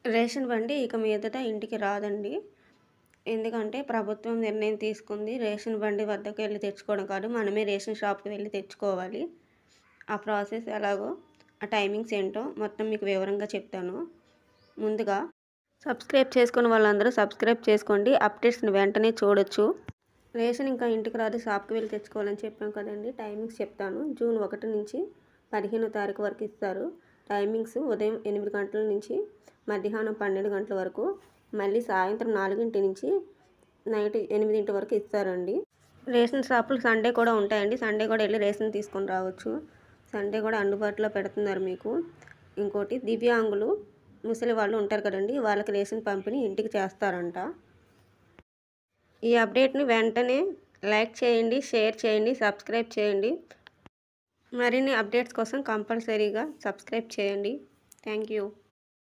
Ration బండి ఇక మీదట ఇంటికి రాదండి. ఎందుకంటే ప్రభుత్వం నిర్ణయం తీసుకుంది. రేషన్ బండి వద్దకు వెళ్లి తెచ్చుకోవడం కాదు. మనమే రేషన్ షాప్‌కి వెళ్లి తెచ్చుకోవాలి. ఆ ప్రాసెస్ ఎలాగో, ఆ టైమింగ్స్ ఏంటో మొత్తం మీకు వివరంగా చెప్తాను. ముందుగా సబ్స్క్రైబ్ చేసుకున్న వాళ్ళందరూ సబ్స్క్రైబ్ చేసుకోండి. అప్డేట్స్‌ని వెంటనే చూడొచ్చు. రేషన్ ఇంకా ఇంటికి రాదు, షాప్‌కి వెళ్లి తెచ్చుకోవాలని చెప్పాం కదండీ! టైమింగ్స్ చెప్తాను. జూన్ 1 నుంచి 15వ తారీఖు వరకు ఇస్తారు. టైమింగ్స్ ఉదయం 8 గంటల నుంచి మధ్యాహ్నం 12 గంటల వరకు, మళ్ళీ సాయంత్రం 4 నుంచి నైట్ 8 వరకు ఇస్తారండి. రేషన్ షాపులు సండే కూడా ఉంటాయండి. సండే కూడా వెళ్ళి రేషన్ తీసుకొని రావచ్చు. సండే కూడా అందుబాటులో పెడుతున్నారు మీకు. ఇంకోటి దివ్యాంగులు, ముసలి వాళ్ళు ఉంటారు కదండి, వాళ్ళకి రేషన్ పంపిణీ ఇంటికి చేస్తారంట. ఈ అప్డేట్ని వెంటనే లైక్ చేయండి, షేర్ చేయండి, సబ్స్క్రైబ్ చేయండి. మరిన్ని అప్డేట్స్ కోసం కంపల్సరీగా సబ్స్క్రైబ్ చేయండి. Thank you.